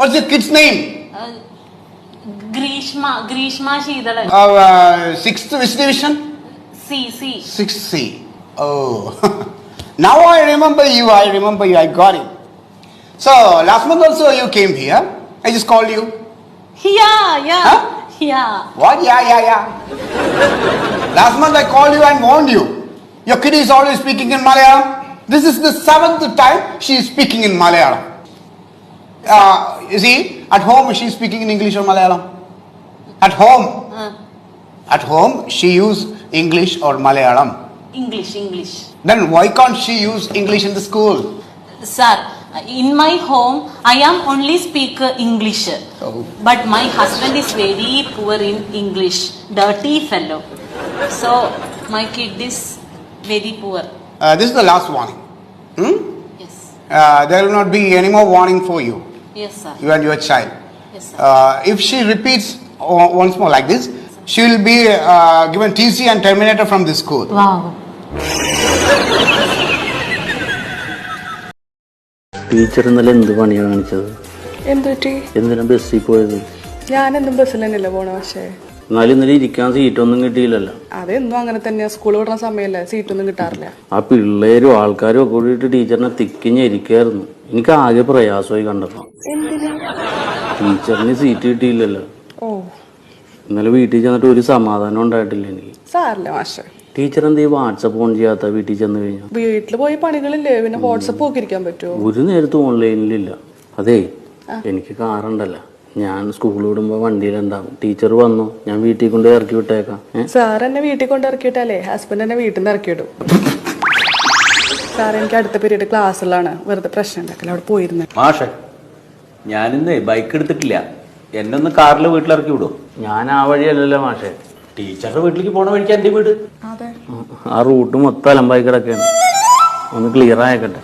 What's your kid's name? Grishma Sheedalan. 6th which division? C. 6th C. Oh. Now I remember you. I got it. So last month also you came here. I just called you. Yeah. Huh? Yeah. What? Yeah. Last month I called you and warned you. Your kid is always speaking in Malayalam. This is the 7th time she is speaking in Malayalam. You see, at home she is speaking in English or Malayalam. At home she use English or Malayalam. English. Then why can't she use English in the school? Sir, in my home I am only speak English. Oh. But my husband is very poor in English, dirty fellow. So my kid is very poor. This is the last warning. Yes. There will not be any more warning for you. Yes, sir. You and your child. Yes, sir. If she repeats once more like this, she will be given TC and terminated from this school. Wow. Teacher ഇന്നലെ എന്ത് പണിയാണ് കാണിച്ചത്? എന്തിനാ ബസ്സിൽ പോയത്? ഞാനെന്നും ബസ്സിൽ തന്നെയല്ലേ പോണ. പക്ഷേ എന്നാലും ഇന്നലെ ഇരിക്കാൻ സീറ്റൊന്നും കിട്ടിയില്ലല്ലോ. അതെന്നും അങ്ങനെ തന്നെയാ. സ്കൂൾ വിടുന്ന സമയമല്ലേ, സീറ്റൊന്നും കിട്ടാറില്ല. ആ പിള്ളേരും ആൾക്കാരും ഒക്കെ കൂടിയിട്ട് ടീച്ചറിനെ തിക്കിഞ്ഞിരിക്കായിരുന്നു. എനിക്ക് ആകെ പ്രയാസമായി കണ്ടപ്പോ. ടീച്ചറിന് സീറ്റ് കിട്ടിയില്ലല്ലോ. ഓ, ഇന്നലെ വീട്ടിൽ ചെന്നിട്ട് ഒരു സമാധാനം ഉണ്ടായിട്ടില്ല എനിക്ക്. സാറില്ല മാഷെ. ടീച്ചർ എന്ത് വാട്സപ്പ് ഓൺ ചെയ്യാത്ത വീട്ടിൽ ചെന്ന് കഴിഞ്ഞാൽ? വീട്ടിൽ പോയി പണികളില്ലേ, പിന്നെ വാട്സപ്പ് ഒക്കെ ഇരിക്കാൻ പറ്റുമോ? ഒരു നേരത്തും ഓൺലൈനിലില്ല. അതേ, എനിക്ക് കാറുണ്ടല്ലോ, ഞാൻ സ്കൂൾ വിടുമ്പോ വണ്ടിയിലുണ്ടാവും. ടീച്ചർ വന്നു, ഞാൻ വീട്ടിൽ കൊണ്ട് ഇറക്കി വിട്ടേക്കാം. സാർ എന്നെ വീട്ടിൽ കൊണ്ട് ഇറക്കിയിട്ടല്ലേ ഹസ്ബൻഡ് എന്നെ വീട്ടിൽ നിന്ന് ഇറക്കിയിടും. സാർ എനിക്ക് അടുത്ത പീരീഡ് ക്ലാസ്സിലാണ്, വെറുതെ പ്രശ്നം ഉണ്ടാക്കല. അവിടെ പോയിരുന്നു. മാഷെ, ഞാനിന്ന് ബൈക്ക് എടുത്തിട്ടില്ല, എന്നെ ഒന്ന് കാറിൽ വീട്ടിലിറക്കി വിടും. ഞാൻ ആ വഴിയല്ലല്ലോ മാഷെ, ടീച്ചറുടെ വീട്ടിലേക്ക് പോണ വഴിക്ക് എന്റെ വീട്. അതെ, ആ റൂട്ട് മൊത്തം അലമ്പായി കിടക്കുകയാണ്. ഒന്ന് ക്ലിയർ ആയിക്കട്ടെ.